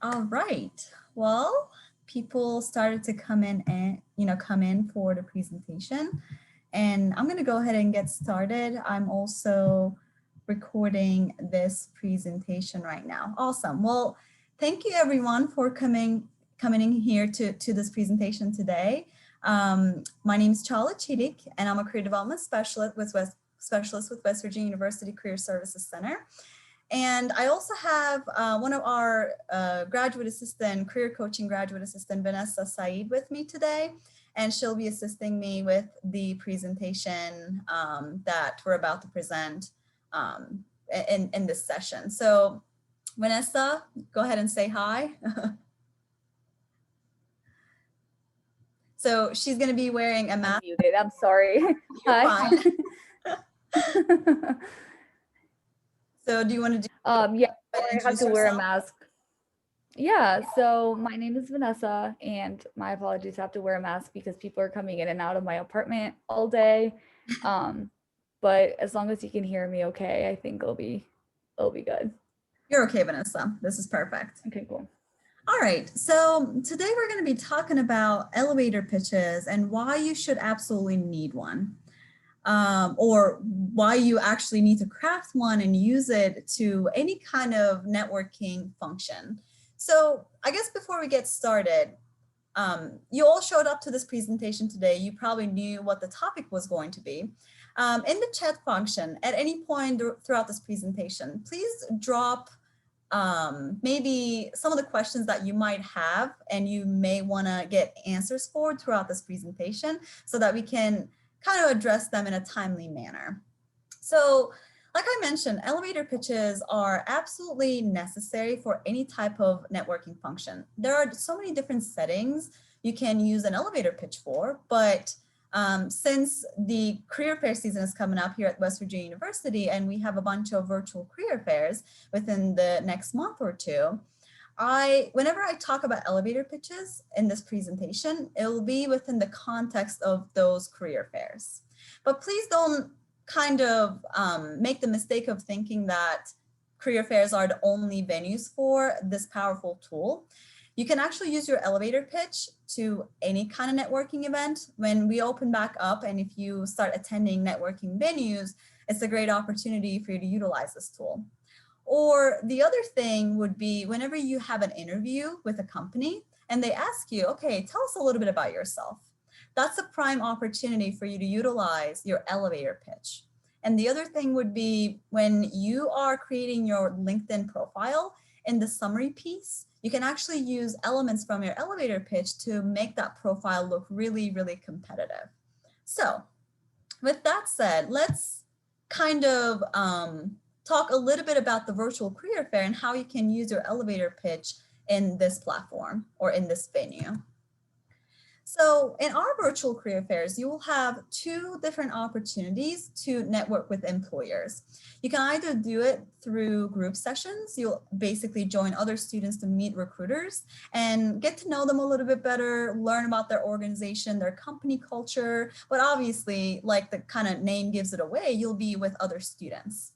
All right. Well, people started to come in and, come in for the presentation. And I'm going to go ahead and get started. I'm also recording this presentation right now. Awesome. Well, thank you everyone for coming in here to this presentation today. My name is Chala Chidik, and I'm a career development specialist with West Virginia University Career Services Center. And I also have one of our career coaching graduate assistant, Vanessa Saeed, with me today. And she'll be assisting me with the presentation that we're about to present in this session. So Vanessa, go ahead and say hi. So she's going to be wearing a mask. I'm sorry. Hi. So do you want to do? Yeah, I have to wear a mask. Yeah, so my name is Vanessa, and my apologies, I have to wear a mask because people are coming in and out of my apartment all day. But as long as you can hear me okay, I think it'll be good. You're okay, Vanessa. This is perfect. Okay, cool. All right, so today we're going to be talking about elevator pitches and why you should absolutely need one. Or why you actually need to craft one and use it to any kind of networking function. So I guess before we get started, you all showed up to this presentation today. You probably knew what the topic was going to be. In the chat function, at any point throughout this presentation, please drop maybe some of the questions that you might have and you may want to get answers for throughout this presentation so that we can kind of address them in a timely manner. So like I mentioned, elevator pitches are absolutely necessary for any type of networking function. There are so many different settings you can use an elevator pitch for, but since the career fair season is coming up here at West Virginia University and we have a bunch of virtual career fairs within the next month or two, whenever I talk about elevator pitches in this presentation, it will be within the context of those career fairs. But please don't kind of make the mistake of thinking that career fairs are the only venues for this powerful tool. You can actually use your elevator pitch to any kind of networking event. When we open back up and if you start attending networking venues, it's a great opportunity for you to utilize this tool. Or the other thing would be whenever you have an interview with a company and they ask you, okay, tell us a little bit about yourself. That's a prime opportunity for you to utilize your elevator pitch. And the other thing would be when you are creating your LinkedIn profile in the summary piece, you can actually use elements from your elevator pitch to make that profile look really, really competitive. So with that said, let's kind of talk a little bit about the virtual career fair and how you can use your elevator pitch in this platform or in this venue. So in our virtual career fairs, you will have two different opportunities to network with employers. You can either do it through group sessions. You'll basically join other students to meet recruiters and get to know them a little bit better, learn about their organization, their company culture. But obviously, like the kind of name gives it away, you'll be with other students.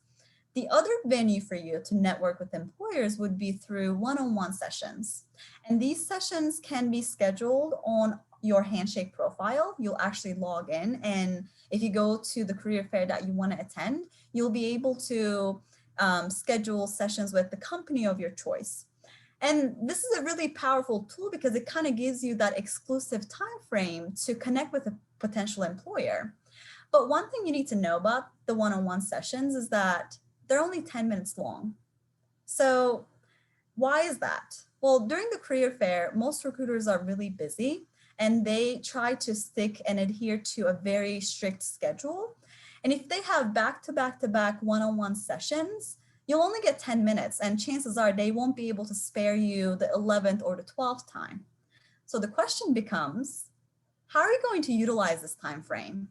The other venue for you to network with employers would be through one-on-one sessions. And these sessions can be scheduled on your Handshake profile. You'll actually log in, and if you go to the career fair that you want to attend, you'll be able to schedule sessions with the company of your choice. And this is a really powerful tool because it kind of gives you that exclusive time frame to connect with a potential employer. But one thing you need to know about the one-on-one sessions is that they're only 10 minutes long. So why is that? Well, during the career fair, most recruiters are really busy and they try to stick and adhere to a very strict schedule. And if they have back-to-back one-on-one sessions, you'll only get 10 minutes and chances are they won't be able to spare you the 11th or the 12th time. So the question becomes, how are you going to utilize this time frame?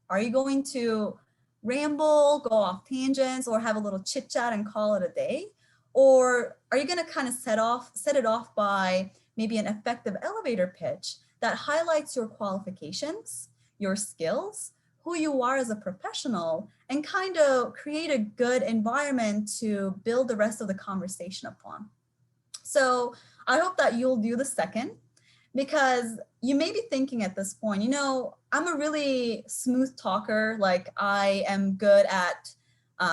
Are you going to ramble, go off tangents, or have a little chit chat and call it a day? Or are you going to kind of set it off by maybe an effective elevator pitch that highlights your qualifications, your skills, who you are as a professional, and kind of create a good environment to build the rest of the conversation upon? So I hope that you'll do the second, because you may be thinking at this point, you know, I'm a really smooth talker. Like I am good at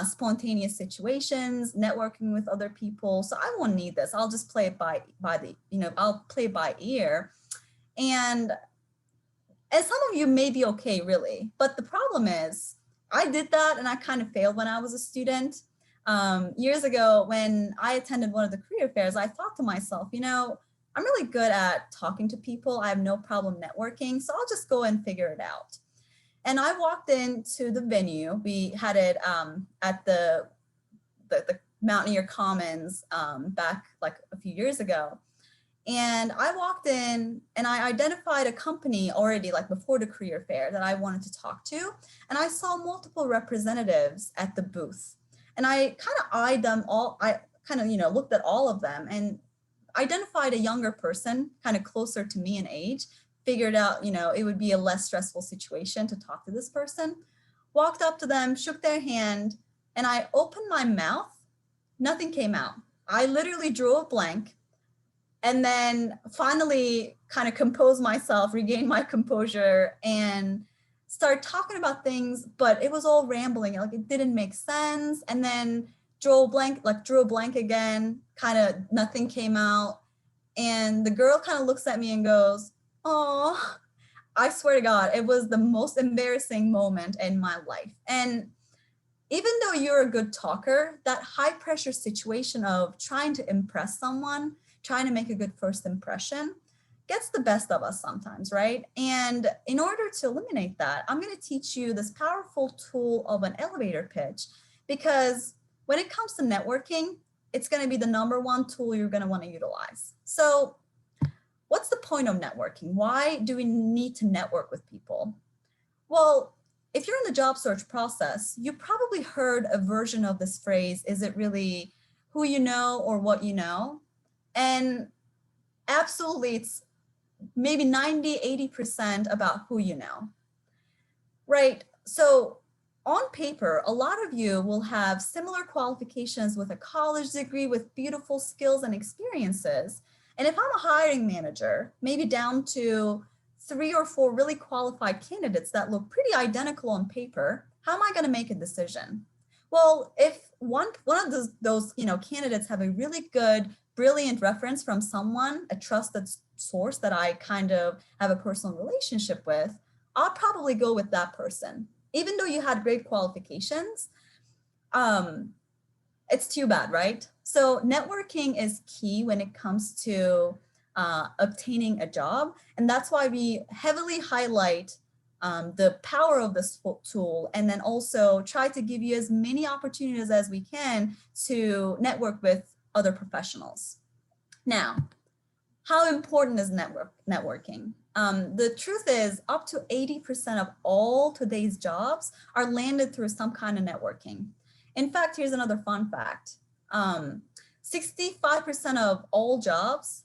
spontaneous situations, networking with other people. So I won't need this. I'll just play it by the, you know, I'll play by ear. And some of you may be okay, really. But the problem is I did that and I kind of failed when I was a student. Years ago, when I attended one of the career fairs, I thought to myself, you know, I'm really good at talking to people. I have no problem networking, so I'll just go and figure it out. And I walked into the venue. We had it at the Mountaineer Commons back like a few years ago. And I walked in and I identified a company already like before the career fair that I wanted to talk to. And I saw multiple representatives at the booth. And I kind of eyed them all. I kind of, you know, looked at all of them and identified a younger person kind of closer to me in age, figured out, you know, it would be a less stressful situation to talk to this person, walked up to them, shook their hand, and I opened my mouth. Nothing came out. I literally drew a blank. And then finally kind of compose myself, regain my composure, and start talking about things, but it was all rambling. Like it didn't make sense. And then drew a blank again, kind of nothing came out. And the girl kind of looks at me and goes, "Oh," I swear to God, it was the most embarrassing moment in my life. And even though you're a good talker, that high pressure situation of trying to impress someone, trying to make a good first impression gets the best of us sometimes, right? And in order to eliminate that, I'm going to teach you this powerful tool of an elevator pitch, because when it comes to networking, it's going to be the #1 tool you're going to want to utilize. So what's the point of networking? Why do we need to network with people? Well, if you're in the job search process, you probably heard a version of this phrase, is it really who you know or what you know? And absolutely, it's maybe 90, 80% about who you know, right? So on paper, a lot of you will have similar qualifications with a college degree, with beautiful skills and experiences. And if I'm a hiring manager, maybe down to 3 or 4 really qualified candidates that look pretty identical on paper, how am I going to make a decision? Well, if one of those you know candidates have a really good, brilliant reference from someone, a trusted source that I kind of have a personal relationship with, I'll probably go with that person. Even though you had great qualifications, it's too bad, right? So networking is key when it comes to obtaining a job. And that's why we heavily highlight the power of this tool, and then also try to give you as many opportunities as we can to network with other professionals. Now, how important is networking? The truth is up to 80% of all today's jobs are landed through some kind of networking. In fact, here's another fun fact. 65% of all jobs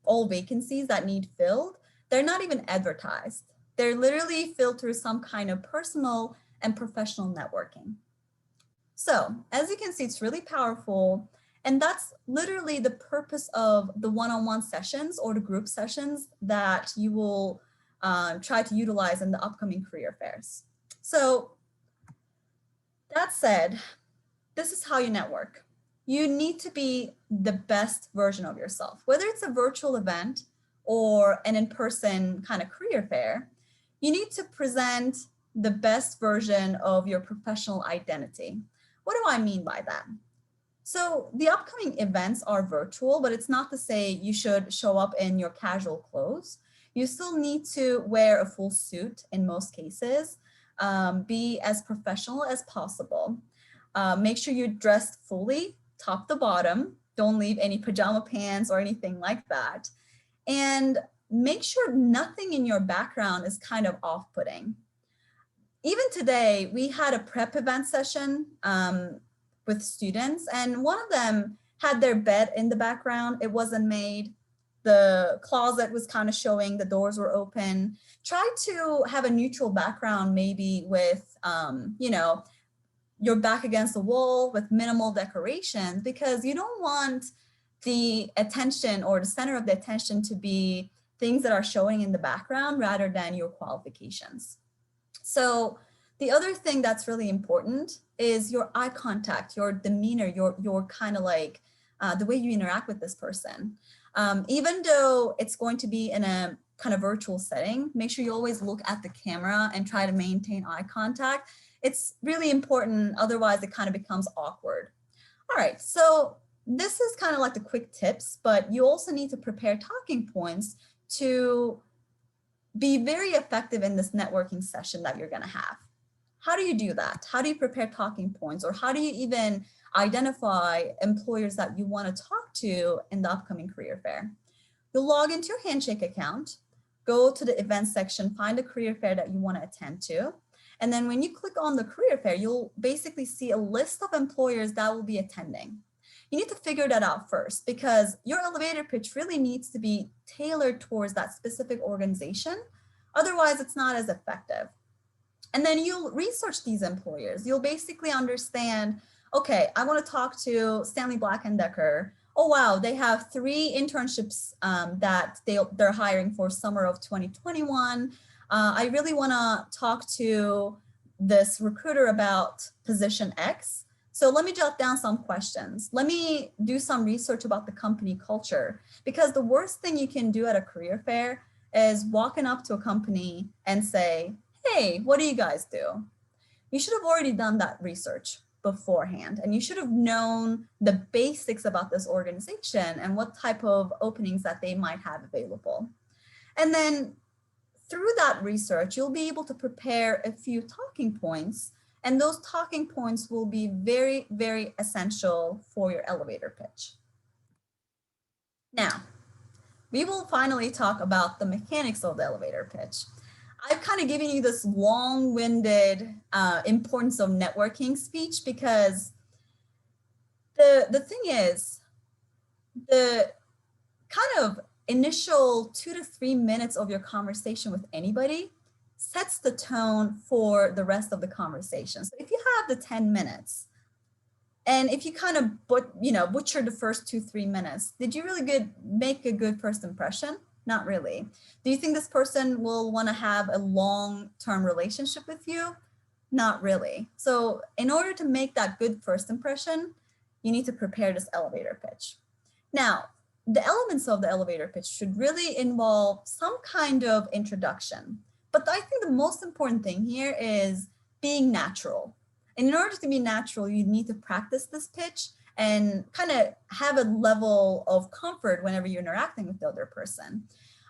all vacancies that need filled, they're not even advertised. They're literally filled through some kind of personal and professional networking. So as you can see, it's really powerful. And that's literally the purpose of the one-on-one sessions or the group sessions that you will try to utilize in the upcoming career fairs. So that said, this is how you network. You need to be the best version of yourself, whether it's a virtual event or an in-person kind of career fair. You need to present the best version of your professional identity. What do I mean by that? So the upcoming events are virtual, but it's not to say you should show up in your casual clothes. You still need to wear a full suit in most cases, be as professional as possible. Make sure you're dressed fully, top to bottom. Don't leave any pajama pants or anything like that. And make sure nothing in your background is kind of off-putting. Even today, we had a prep event session with students, and one of them had their bed in the background. It wasn't made. The closet was kind of showing, the doors were open. Try to have a neutral background, maybe with, you know, your back against the wall with minimal decorations, because you don't want the attention or the center of the attention to be things that are showing in the background rather than your qualifications. So the other thing that's really important is your eye contact, your demeanor, your kind of like the way you interact with this person. Even though it's going to be in a kind of virtual setting, make sure you always look at the camera and try to maintain eye contact. It's really important, otherwise it kind of becomes awkward. All right, so this is kind of like the quick tips, but you also need to prepare talking points to be very effective in this networking session that you're going to have. How do you do that? How do you prepare talking points, or how do you even identify employers that you want to talk to in the upcoming career fair? You'll log into your Handshake account, go to the event section, find a career fair that you want to attend to. And then when you click on the career fair, you'll basically see a list of employers that will be attending. You need to figure that out first, because your elevator pitch really needs to be tailored towards that specific organization. Otherwise, it's not as effective. And then you'll research these employers. You'll basically understand, okay, I want to talk to Stanley Black & Decker. Oh, wow, they have 3 internships that they're hiring for summer of 2021. I really want to talk to this recruiter about position X. So let me jot down some questions. Let me do some research about the company culture, because the worst thing you can do at a career fair is walking up to a company and say, hey, what do you guys do? You should have already done that research beforehand, and you should have known the basics about this organization and what type of openings that they might have available. And then through that research, you'll be able to prepare a few talking points, and those talking points will be very, very essential for your elevator pitch. Now, we will finally talk about the mechanics of the elevator pitch. I've kind of given you this long-winded importance of networking speech, because the thing is, the kind of initial 2 to 3 minutes of your conversation with anybody sets the tone for the rest of the conversation. So if you have the 10 minutes, and if you kind of butcher the first 2-3 minutes, did you really make a good first impression? Not really. Do you think this person will want to have a long-term relationship with you? Not really. So in order to make that good first impression, you need to prepare this elevator pitch. Now, the elements of the elevator pitch should really involve some kind of introduction. But I think the most important thing here is being natural. And in order to be natural, you need to practice this pitch and kind of have a level of comfort whenever you're interacting with the other person.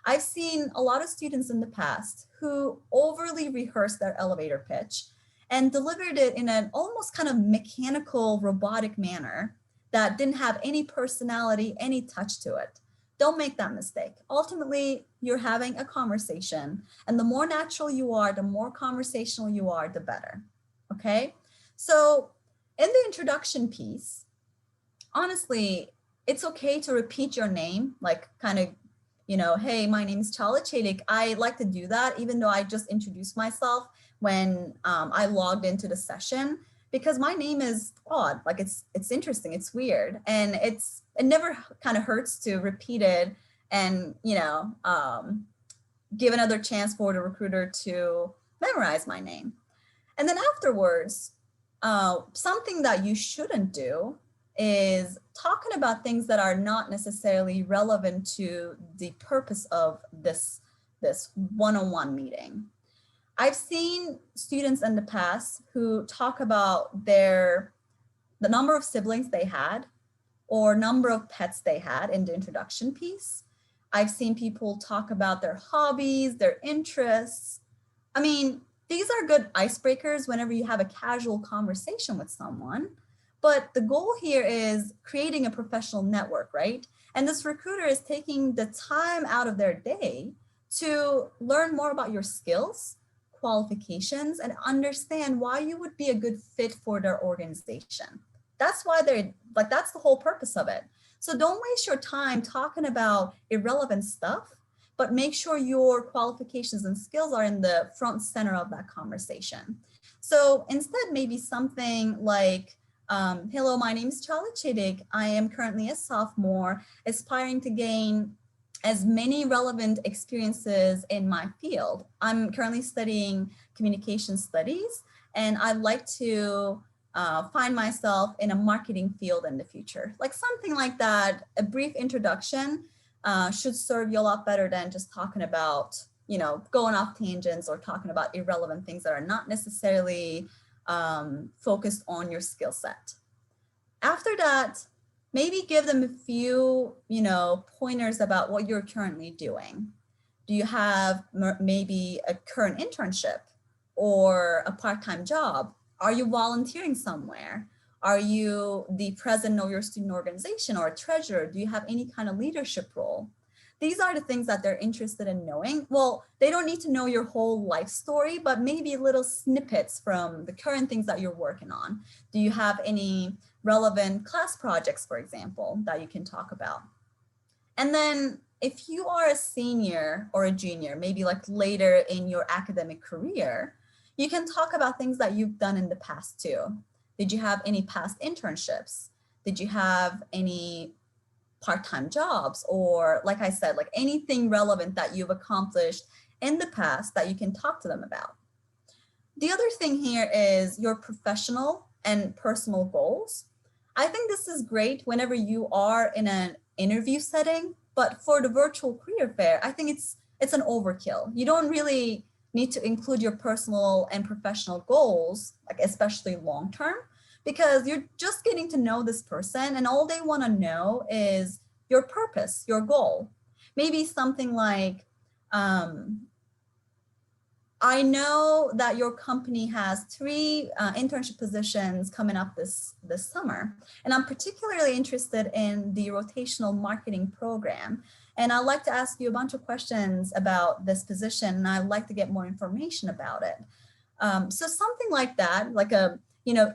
I've seen a lot of students in the past who overly rehearsed their elevator pitch and delivered it in an almost kind of mechanical, robotic manner that didn't have any personality, any touch to it. Don't make that mistake. Ultimately, you're having a conversation, and the more natural you are, the more conversational you are, the better, okay? So in the introduction piece, honestly, it's okay to repeat your name, like kind of, hey, my name is Chala Chedik. I like to do that, even though I just introduced myself when I logged into the session, because my name is odd, like it's interesting, it's weird, and it never kind of hurts to repeat it and, give another chance for the recruiter to memorize my name. And then afterwards, something that you shouldn't do is talking about things that are not necessarily relevant to the purpose of this one-on-one meeting. I've seen students in the past who talk about the number of siblings they had or number of pets they had in the introduction piece. I've seen people talk about their hobbies, their interests. I mean, these are good icebreakers whenever you have a casual conversation with someone. But the goal here is creating a professional network, right? And this recruiter is taking the time out of their day to learn more about your skills, qualifications, and understand why you would be a good fit for their organization. That's why that's the whole purpose of it. So don't waste your time talking about irrelevant stuff, but make sure your qualifications and skills are in the front center of that conversation. So instead, maybe something like, Hello, my name is Charlie Chittick. I am currently a sophomore, aspiring to gain as many relevant experiences in my field. I'm currently studying communication studies, and I'd like to find myself in a marketing field in the future. Like something like that, a brief introduction should serve you a lot better than just talking about, going off tangents or talking about irrelevant things that are not necessarily focused on your skill set. After that, maybe give them a few, pointers about what you're currently doing. Do you have maybe a current internship or a part-time job? Are you volunteering somewhere? Are you the president of your student organization or a treasurer? Do you have any kind of leadership role? These are the things that they're interested in knowing. Well, they don't need to know your whole life story, but maybe little snippets from the current things that you're working on. Do you have any relevant class projects, for example, that you can talk about? And then if you are a senior or a junior, maybe like later in your academic career, you can talk about things that you've done in the past too. Did you have any past internships? Did you have any part-time jobs? Or like I said, like anything relevant that you've accomplished in the past that you can talk to them about. The other thing here is your professional and personal goals. I think this is great whenever you are in an interview setting, but for the virtual career fair, I think it's an overkill. You don't really need to include your personal and professional goals, like especially long-term, because you're just getting to know this person and all they want to know is your purpose, your goal. Maybe something like, I know that your company has 3 internship positions coming up this summer, and I'm particularly interested in the rotational marketing program. And I'd like to ask you a bunch of questions about this position, and I'd like to get more information about it. So something like that, like a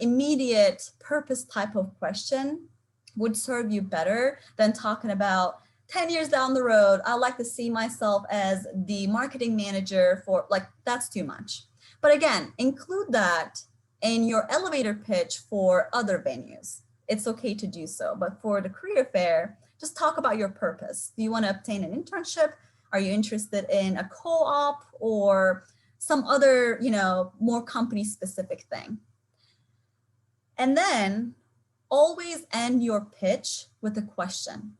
immediate purpose type of question would serve you better than talking about 10 years down the road, I like to see myself as the marketing manager for, like, that's too much. But again, include that in your elevator pitch for other venues. It's okay to do so, but for the career fair, just talk about your purpose. Do you want to obtain an internship? Are you interested in a co-op or some other, more company specific thing? And then always end your pitch with a question.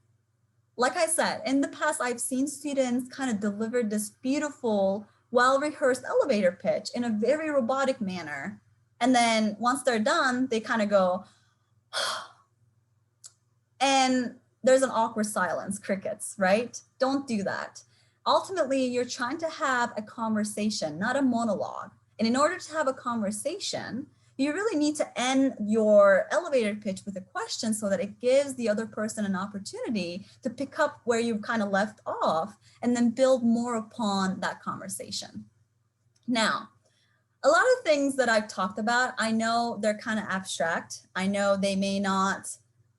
Like I said, in the past, I've seen students kind of deliver this beautiful, well-rehearsed elevator pitch in a very robotic manner. And then once they're done, they kind of go, and there's an awkward silence, crickets, right? Don't do that. Ultimately, you're trying to have a conversation, not a monologue. And in order to have a conversation, you really need to end your elevator pitch with a question so that it gives the other person an opportunity to pick up where you've kind of left off and then build more upon that conversation. Now, a lot of things that I've talked about, I know they're kind of abstract. I know they may not,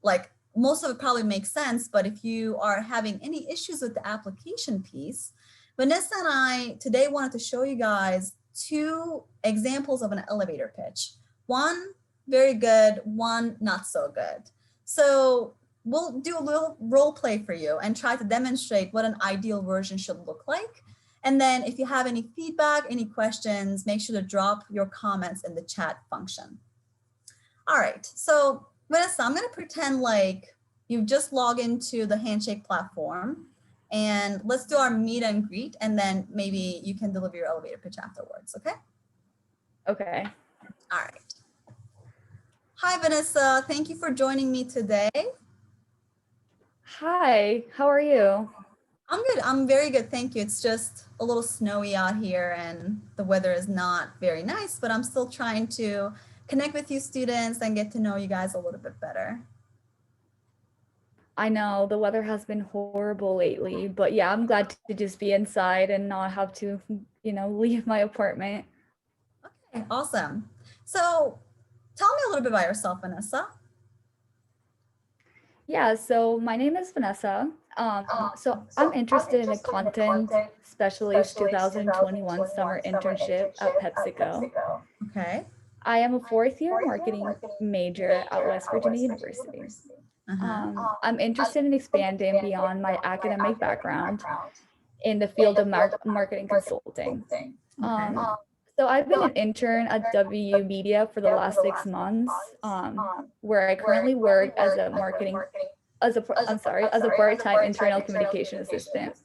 like, most of it probably makes sense, but if you are having any issues with the application piece, Vanessa and I today wanted to show you guys 2 examples of an elevator pitch. One very good, one not so good. So we'll do a little role play for you and try to demonstrate what an ideal version should look like. And then if you have any feedback, any questions, make sure to drop your comments in the chat function. All right, so Vanessa, I'm gonna pretend like you've just logged into the Handshake platform, and let's do our meet and greet, and then maybe you can deliver your elevator pitch afterwards, okay? Okay. All right. Hi, Vanessa. Thank you for joining me today. Hi, how are you? I'm good. I'm very good. Thank you. It's just a little snowy out here and the weather is not very nice, but I'm still trying to connect with you students and get to know you guys a little bit better. I know the weather has been horrible lately, but yeah, I'm glad to just be inside and not have to, leave my apartment. Okay, awesome. So tell me a little bit about yourself, Vanessa. Yeah, so my name is Vanessa. So I'm interested in the content specialist 2021 summer internship at Pepsico. Okay. I am a fourth year marketing major at West Virginia University. I'm interested in expanding beyond my academic background in the field of marketing consulting. Okay. So I've been an intern at W Media for the last 6 months, where I currently work as a as a part-time internal communication assistant.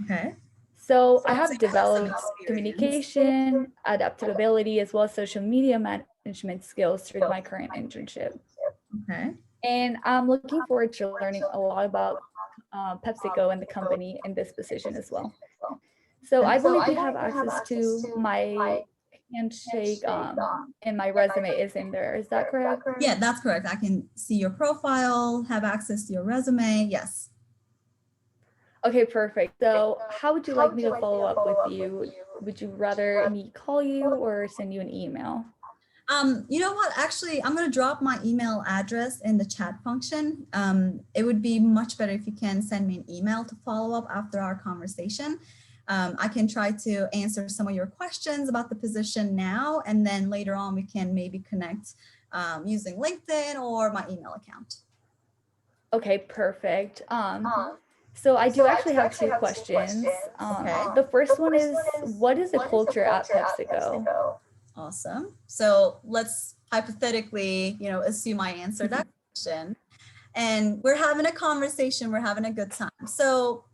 Okay. So I have developed communication, adaptability, as well as social media management skills through my current internship. Okay. And I'm looking forward to learning a lot about PepsiCo and the company in this position as well. So I believe you have access to my handshake and my resume is in there. Is that correct? Yeah, that's correct. I can see your profile, have access to your resume. Yes. Okay, perfect. So how would you like me to follow up with you? Would you rather me call you or send you an email? You know what? Actually, I'm going to drop my email address in the chat function. It would be much better if you can send me an email to follow up after our conversation. I can try to answer some of your questions about the position now, and then later on we can maybe connect using LinkedIn or my email account. Okay, perfect. So I do actually have two questions. The first one is, what is the culture at PepsiCo? Awesome. So let's hypothetically, assume I answered that question. And we're having a conversation, we're having a good time. So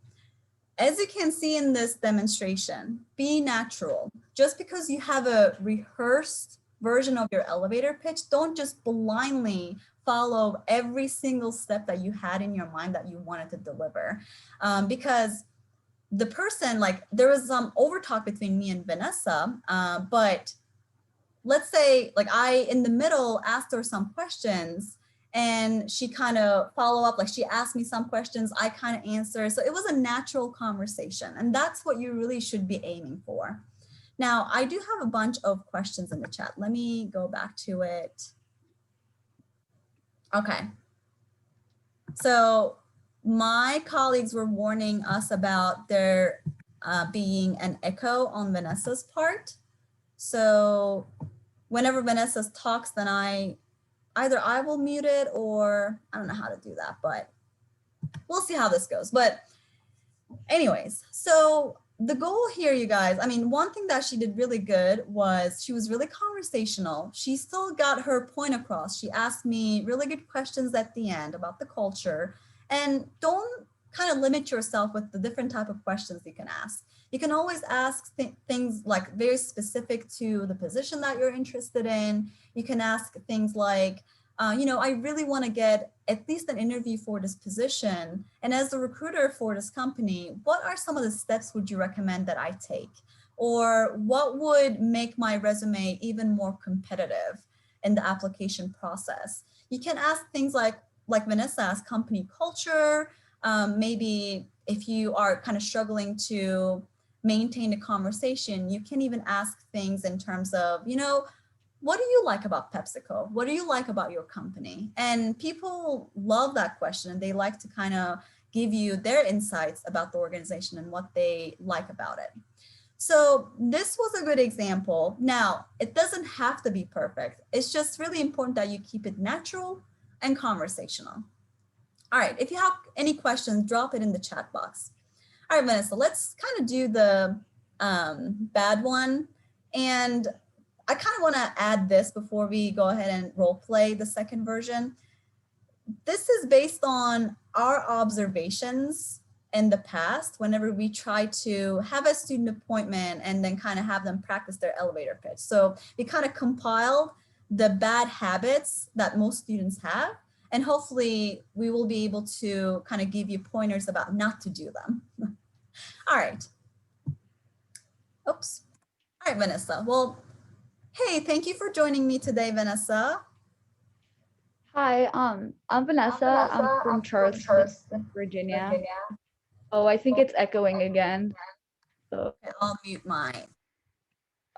as you can see in this demonstration, be natural. Just because you have a rehearsed version of your elevator pitch, don't just blindly follow every single step that you had in your mind that you wanted to deliver. Because the person, like there was some overtalk between me and Vanessa, but let's say like I, in the middle, asked her some questions and she kind of follow up, like she asked me some questions, I kind of answered. So it was a natural conversation, and that's what you really should be aiming for. Now, I do have a bunch of questions in the chat. Let me go back to it. Okay. So my colleagues were warning us about there being an echo on Vanessa's part. So whenever Vanessa talks, then either I will mute it or I don't know how to do that, but we'll see how this goes. But anyways, so the goal here, you guys, I mean, one thing that she did really good was she was really conversational. She still got her point across. She asked me really good questions at the end about the culture. And don't kind of limit yourself with the different type of questions you can ask. You can always ask things like very specific to the position that you're interested in. You can ask things like, I really want to get at least an interview for this position. And as the recruiter for this company, what are some of the steps would you recommend that I take? Or what would make my resume even more competitive in the application process? You can ask things like Vanessa asked, company culture. Maybe if you are kind of struggling to maintain a conversation, you can even ask things in terms of, what do you like about PepsiCo? What do you like about your company? And people love that question, and they like to kind of give you their insights about the organization and what they like about it. So this was a good example. Now, it doesn't have to be perfect. It's just really important that you keep it natural and conversational. All right, if you have any questions, drop it in the chat box. All right, Vanessa, let's kind of do the bad one. And I kind of want to add this before we go ahead and role play the second version. This is based on our observations in the past whenever we try to have a student appointment and then kind of have them practice their elevator pitch. So we kind of compiled the bad habits that most students have, and hopefully we will be able to kind of give you pointers about not to do them. All right. Oops. All right, Vanessa. Well, hey, thank you for joining me today, Vanessa. Hi, I'm Vanessa. I'm from Charleston, Virginia. Oh, I think it's echoing again. So Okay, I'll mute mine.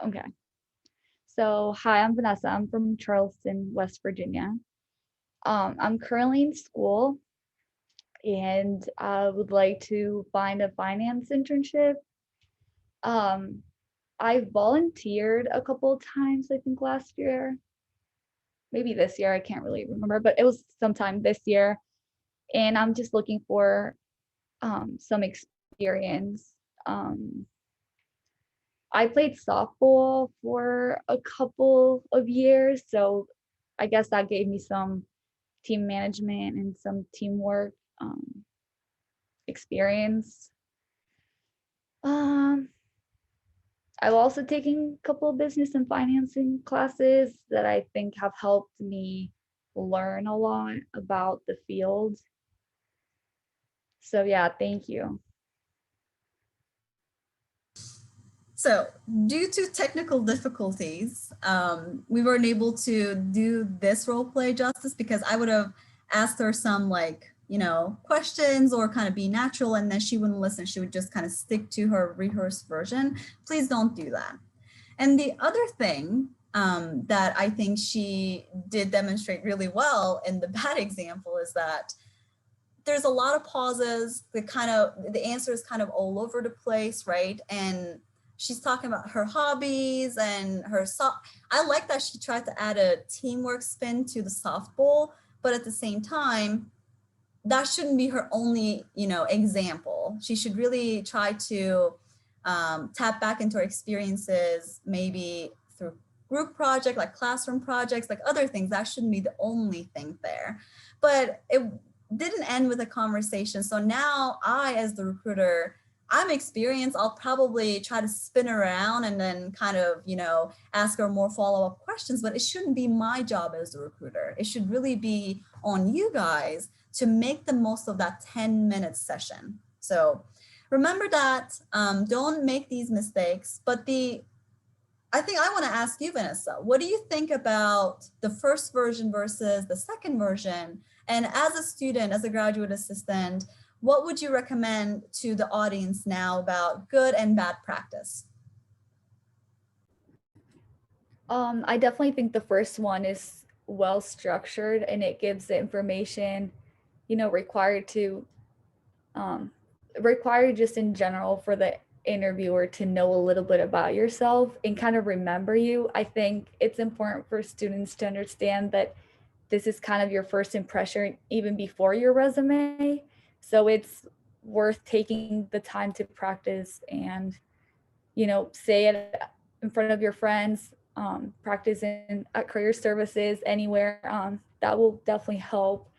okay. So hi, I'm Vanessa. I'm from Charleston, West Virginia. I'm currently in school and I would like to find a finance internship. I volunteered a couple of times, I think last year, maybe this year, I can't really remember, but it was sometime this year. And I'm just looking for some experience. I played softball for a couple of years, so I guess that gave me some team management and some teamwork experience. Um, I've also taken a couple of business and financing classes that I think have helped me learn a lot about the field. So yeah, thank you. So due to technical difficulties, we weren't able to do this role play justice because I would have asked her some questions or kind of be natural, and then she wouldn't listen. She would just kind of stick to her rehearsed version. Please don't do that. And the other thing that I think she did demonstrate really well in the bad example is that there's a lot of pauses. The answer is kind of all over the place, right? And she's talking about her hobbies and I like that she tried to add a teamwork spin to the softball, but at the same time, that shouldn't be her only, example. She should really try to tap back into her experiences, maybe through group project, like classroom projects, like other things. That shouldn't be the only thing there. But it didn't end with a conversation. So now I, as the recruiter, I'm experienced. I'll probably try to spin around and then kind of, ask her more follow-up questions, but it shouldn't be my job as a recruiter. It should really be on you guys to make the most of that 10-minute session. So remember that, don't make these mistakes. But I think I want to ask you, Vanessa, what do you think about the first version versus the second version? And as a student, as a graduate assistant, what would you recommend to the audience now about good and bad practice? I definitely think the first one is well structured and it gives the information, required just in general for the interviewer to know a little bit about yourself and kind of remember you. I think it's important for students to understand that this is kind of your first impression even before your resume. So it's worth taking the time to practice and, say it in front of your friends, practice at career services, anywhere. That will definitely help.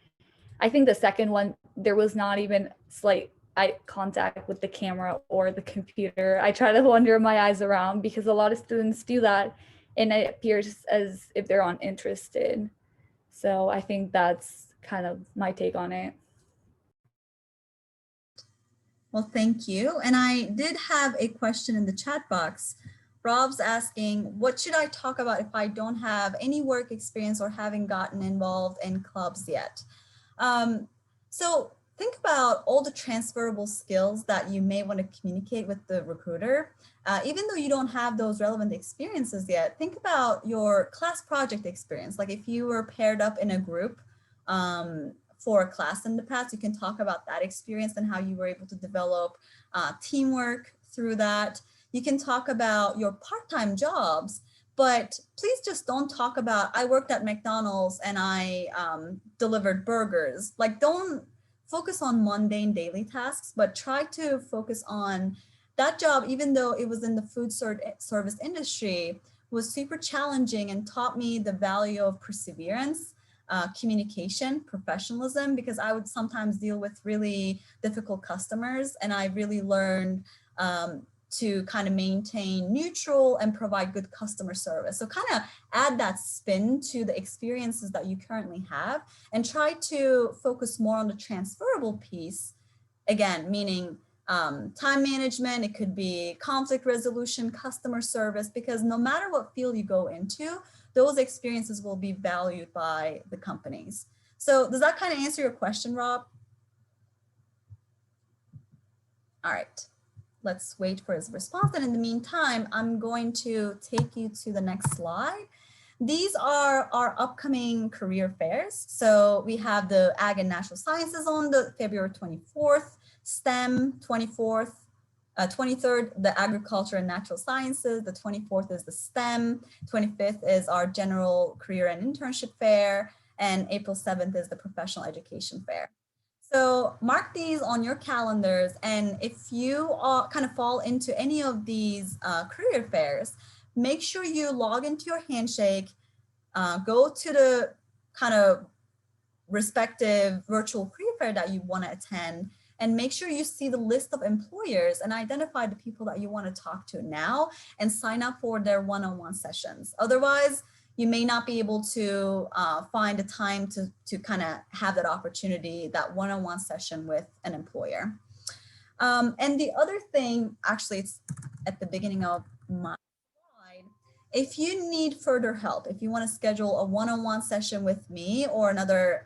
I think the second one, there was not even slight eye contact with the camera or the computer. I try to wander my eyes around because a lot of students do that and it appears as if they're uninterested. So I think that's kind of my take on it. Well, thank you. And I did have a question in the chat box. Rob's asking, what should I talk about if I don't have any work experience or haven't gotten involved in clubs yet? So think about all the transferable skills that you may want to communicate with the recruiter. Even though you don't have those relevant experiences yet, think about your class project experience. Like if you were paired up in a group for a class in the past, you can talk about that experience and how you were able to develop teamwork through that. You can talk about your part-time jobs, but please just don't talk about, I worked at McDonald's and I delivered burgers. Like, don't focus on mundane daily tasks, but try to focus on that job, even though it was in the food service industry, was super challenging and taught me the value of perseverance, communication, professionalism, because I would sometimes deal with really difficult customers, and I really learned to kind of maintain neutral and provide good customer service. So kind of add that spin to the experiences that you currently have and try to focus more on the transferable piece. Again, meaning time management, it could be conflict resolution, customer service, because no matter what field you go into, those experiences will be valued by the companies. So does that kind of answer your question, Rob? All right. Let's wait for his response. And in the meantime, I'm going to take you to the next slide. These are our upcoming career fairs. So we have the Ag and Natural Sciences on the February 24th, STEM 24th, 23rd, the agriculture and natural sciences. The 24th is the STEM. 25th is our general career and internship fair. And April 7th is the professional education fair. So mark these on your calendars. And if you all kind of fall into any of these career fairs, make sure you log into your Handshake, go to the kind of respective virtual career fair that you want to attend, and make sure you see the list of employers and identify the people that you want to talk to now and sign up for their one-on-one sessions. Otherwise, you may not be able to find a time to kind of have that opportunity, that one-on-one session with an employer. And the other thing, actually, it's at the beginning of my slide. If you need further help, if you want to schedule a one-on-one session with me or another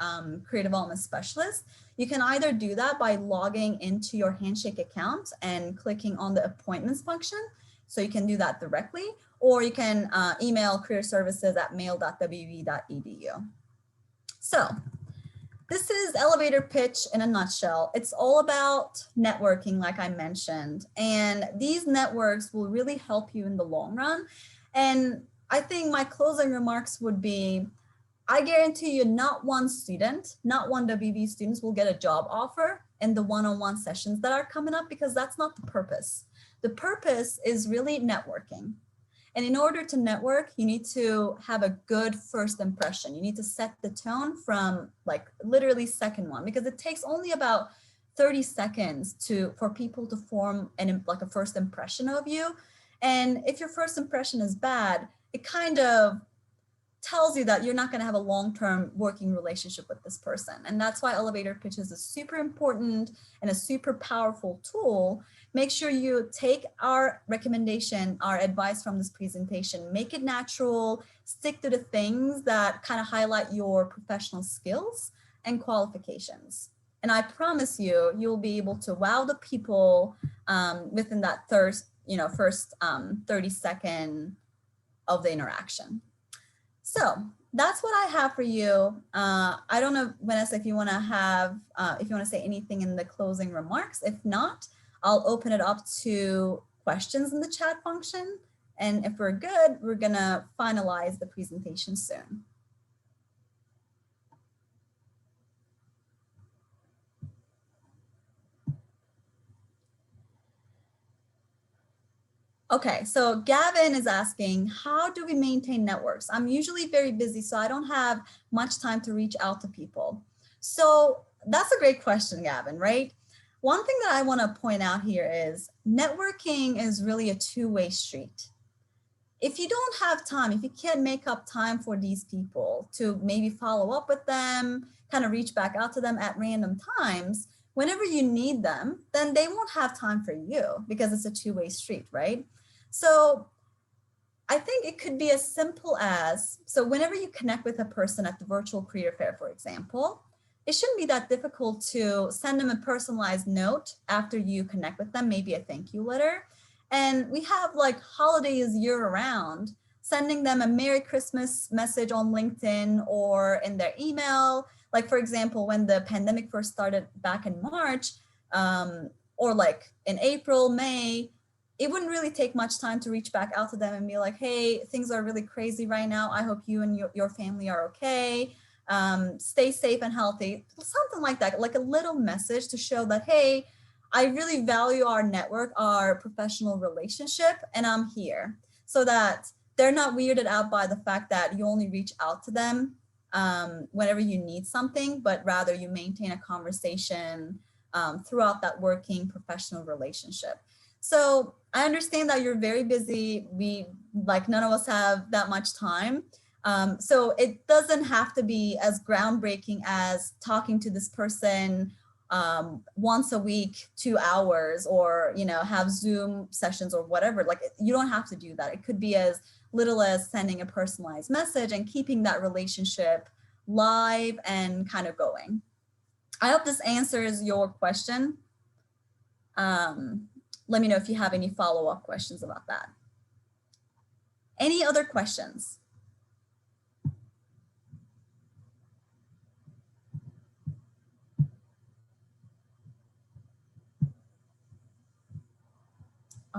career development specialist, you can either do that by logging into your Handshake account and clicking on the appointments function. So you can do that directly, or you can email careerservices@mail.wv.edu. So this is elevator pitch in a nutshell. It's all about networking, like I mentioned, and these networks will really help you in the long run. And I think my closing remarks would be, I guarantee you not one student, not one WV students will get a job offer in the one-on-one sessions that are coming up, because that's not the purpose. The purpose is really networking. And in order to network, you need to have a good first impression. You need to set the tone from like literally second one, because it takes only about 30 seconds for people to form like a first impression of you. And if your first impression is bad, it kind of tells you that you're not going to have a long-term working relationship with this person. And that's why elevator pitches is super important and a super powerful tool. Make sure you take our recommendation, our advice from this presentation, make it natural, stick to the things that kind of highlight your professional skills and qualifications. And I promise you, you'll be able to wow the people within that first 30-second of the interaction. So that's what I have for you. I don't know, Vanessa, if you want to say anything in the closing remarks. If not, I'll open it up to questions in the chat function. And if we're good, we're going to finalize the presentation soon. Okay, so Gavin is asking, how do we maintain networks? I'm usually very busy, so I don't have much time to reach out to people. So that's a great question, Gavin, right? One thing that I want to point out here is networking is really a two-way street. If you don't have time, if you can't make up time for these people to maybe follow up with them, kind of reach back out to them at random times, whenever you need them, then they won't have time for you, because it's a two-way street, right? So I think it could be as simple as, so whenever you connect with a person at the virtual career fair, for example, it shouldn't be that difficult to send them a personalized note after you connect with them, maybe a thank you letter. And we have like holidays year round, sending them a Merry Christmas message on LinkedIn or in their email. Like, for example, when the pandemic first started back in March, or like in April, May, it wouldn't really take much time to reach back out to them and be like, hey, things are really crazy right now. I hope you and your family are okay. Stay safe and healthy, something like that, like a little message to show that, hey, I really value our network, our professional relationship, and I'm here, so that they're not weirded out by the fact that you only reach out to them whenever you need something, but rather you maintain a conversation throughout that working professional relationship. So I understand that you're very busy. None of us have that much time. So it doesn't have to be as groundbreaking as talking to this person once a week, 2 hours, or, have Zoom sessions or whatever. Like, you don't have to do that. It could be as little as sending a personalized message and keeping that relationship live and kind of going. I hope this answers your question. Let me know if you have any follow-up questions about that. Any other questions?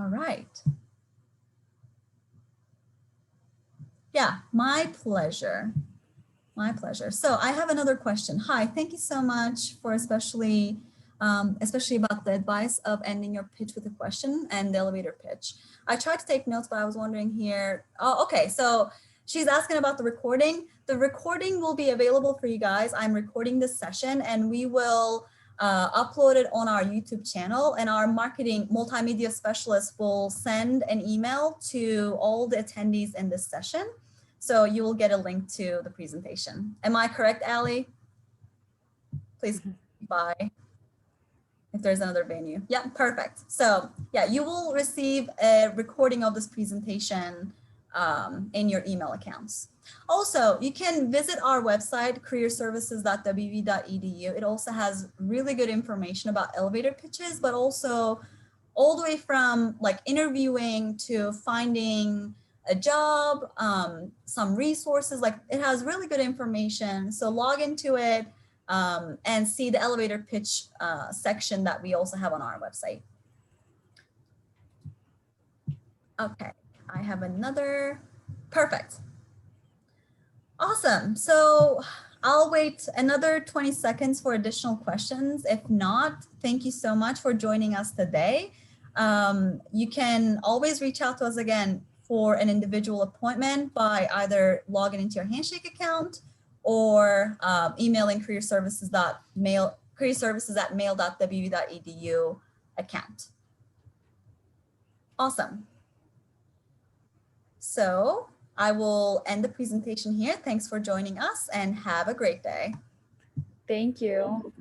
All right. Yeah, my pleasure. My pleasure. So I have another question. Hi, thank you so much for especially about the advice of ending your pitch with a question and the elevator pitch. I tried to take notes, but I was wondering here. Oh, okay. So she's asking about the recording. The recording will be available for you guys. I'm recording this session and we will upload it on our YouTube channel, and our marketing multimedia specialist will send an email to all the attendees in this session. So you will get a link to the presentation. Am I correct, Allie? Please by if there's another venue. Yeah, perfect. So yeah, you will receive a recording of this presentation in your email accounts. Also, you can visit our website, careerservices.wv.edu. It also has really good information about elevator pitches, but also all the way from like interviewing to finding a job, some resources, like it has really good information. So log into it and see the elevator pitch section that we also have on our website. Okay, I have another, perfect. Awesome, so I'll wait another 20 seconds for additional questions. If not, thank you so much for joining us today. You can always reach out to us again for an individual appointment by either logging into your Handshake account or emailing careerservices@mail.wv.edu account. Awesome. So I will end the presentation here. Thanks for joining us and have a great day. Thank you.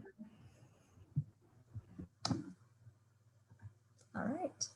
All right.